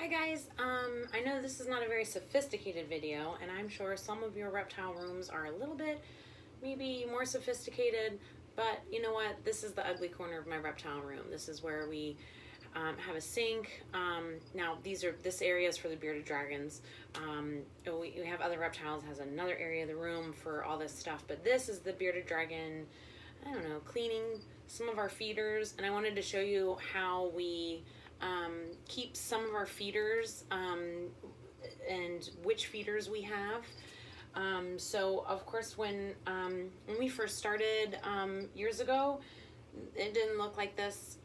Hi guys, I know this is not a very sophisticated video, and I'm sure some of your reptile rooms are a little bit maybe more sophisticated, but you know what? This is the ugly corner of my reptile room. This is where we have a sink. Now this area is for the bearded dragons. We have other reptiles, has another area of the room for all this stuff, but this is the bearded dragon, I don't know, cleaning some of our feeders, and I wanted to show you how we keep some of our feeders and which feeders we have. So of course when we first started years ago, it didn't look like this.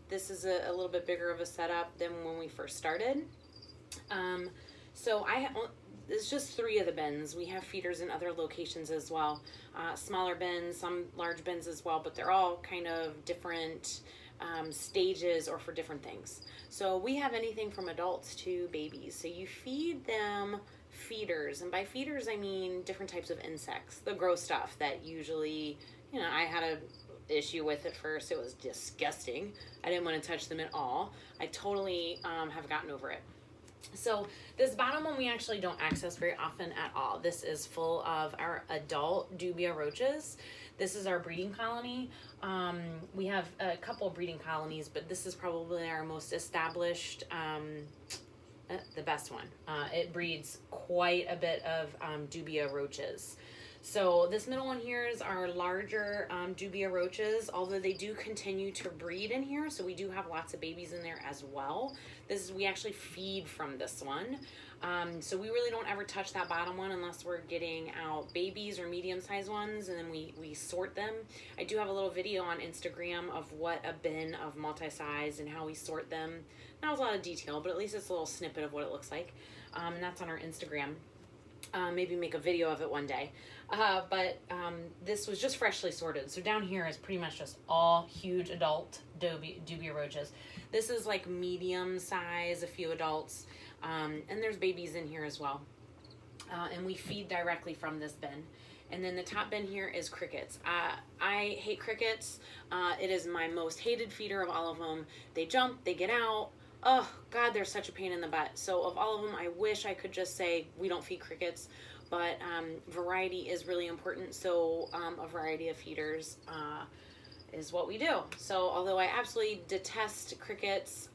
This is a little bit bigger of a setup than when we first started. So it's just 3 of the bins. We have feeders in other locations as well. Smaller bins, some large bins as well, but they're all kind of different stages or for different things. So we have anything from adults to babies. So you feed them feeders, and by feeders I mean different types of insects, the gross stuff that usually, you know, I had a issue with at first. It was disgusting. I didn't want to touch them at all. I totally have gotten over it. So this bottom one we actually don't access very often at all. This is full of our adult Dubia Roaches. This is our breeding colony. We have a couple of breeding colonies, but this is probably our most established, the best one. It breeds quite a bit of Dubia Roaches. So this middle one here is our larger Dubia Roaches, although they do continue to breed in here, so we do have lots of babies in there as well. We actually feed from this one. So we really don't ever touch that bottom one unless we're getting out babies or medium-sized ones, and then we sort them. I do have a little video on Instagram of what a bin of multi-size and how we sort them. Not a lot of detail, but at least it's a little snippet of what it looks like. And that's on our Instagram. Maybe make a video of it one day. But this was just freshly sorted. So down here is pretty much just all huge adult Dubia Roaches. This is like medium size, a few adults, and there's babies in here as well. And we feed directly from this bin. And then the top bin here is crickets. I hate crickets. It is my most hated feeder of all of them. They jump, they get out. Oh God, they're such a pain in the butt. So of all of them, I wish I could just say we don't feed crickets, but variety is really important. So a variety of feeders is what we do. So although I absolutely detest crickets,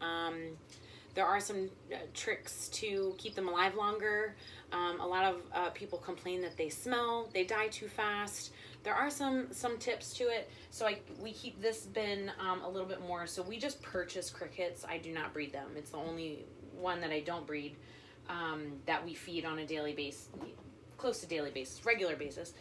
there are some tricks to keep them alive longer. A lot of people complain that they smell, they die too fast. There are some tips to it. So we keep this bin a little bit more. So we just purchase crickets. I do not breed them. It's the only one that I don't breed that we feed on a daily basis, close to daily basis, regular basis.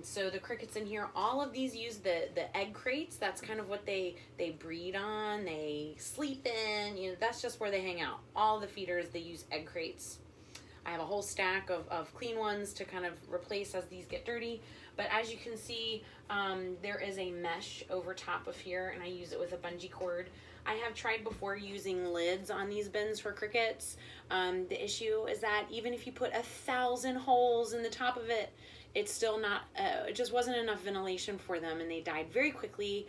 So the crickets in here, all of these use the egg crates. That's kind of what they breed on, they sleep in, you know, that's just where they hang out. All the feeders, they use egg crates. I have a whole stack of clean ones to kind of replace as these get dirty. But as you can see, there is a mesh over top of here, and I use it with a bungee cord. I have tried before using lids on these bins for crickets. The issue is that even if you put 1,000 holes in the top of it, it's still not, it just wasn't enough ventilation for them, and they died very quickly,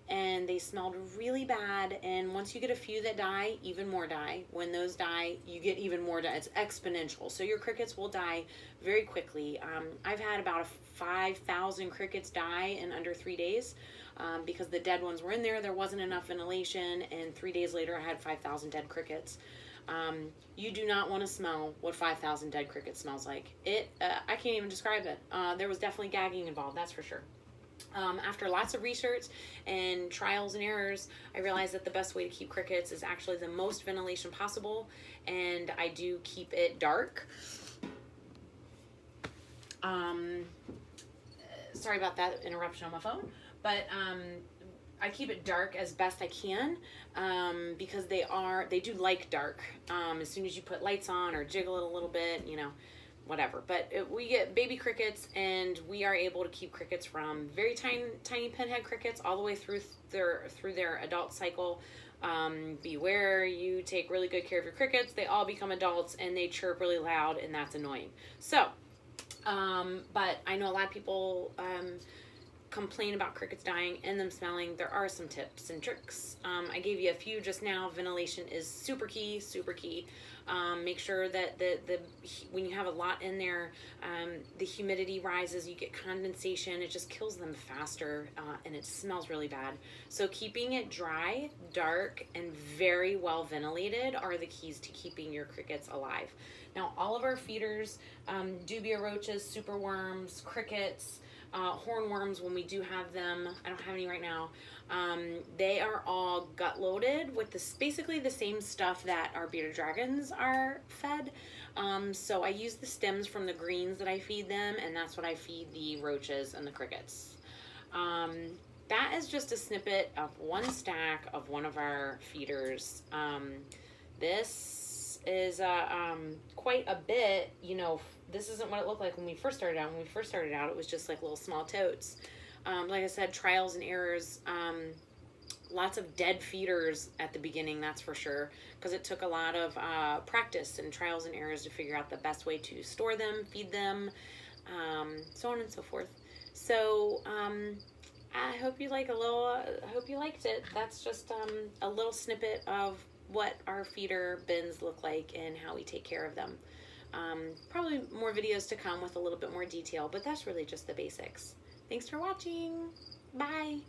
and they smelled really bad. And once you get a few that die, even more die. When those die, you get even more die. It's exponential. So your crickets will die very quickly. I've had about 5,000 crickets die in under 3 days because the dead ones were in there. There wasn't enough ventilation, and 3 days later I had 5,000 dead crickets. You do not want to smell what 5,000 dead crickets smells like. I can't even describe it. There was definitely gagging involved, that's for sure. After lots of research and trials and errors, I realized that the best way to keep crickets is actually the most ventilation possible, and I do keep it dark. Sorry about that interruption on my phone, but I keep it dark as best I can because they do like dark. As soon as you put lights on or jiggle it a little bit, you know, whatever. But we get baby crickets, and we are able to keep crickets from very tiny pinhead crickets all the way through their adult cycle. Beware, you take really good care of your crickets. They all become adults, and they chirp really loud, and that's annoying. So, but I know a lot of people complain about crickets dying and them smelling, there are some tips and tricks. I gave you a few just now. Ventilation is super key, super key. Make sure that when you have a lot in there, the humidity rises, you get condensation, it just kills them faster, and it smells really bad. So keeping it dry, dark, and very well ventilated are the keys to keeping your crickets alive. Now, all of our feeders, Dubia roaches, superworms, crickets, hornworms, when we do have them, I don't have any right now, they are all gut loaded with basically the same stuff that our bearded dragons are fed. So I use the stems from the greens that I feed them, and that's what I feed the roaches and the crickets. That is just a snippet of one stack of one of our feeders. This is quite a bit, you know. This isn't what it looked like when we first started out. When we first started out, it was just like little small totes. Like I said, trials and errors. Lots of dead feeders at the beginning, that's for sure, because it took a lot of practice and trials and errors to figure out the best way to store them, feed them, so on and so forth. So I hope you I hope you liked it. That's just a little snippet of what our feeder bins look like and how we take care of them. Probably more videos to come with a little bit more detail, but that's really just the basics. Thanks for watching. Bye.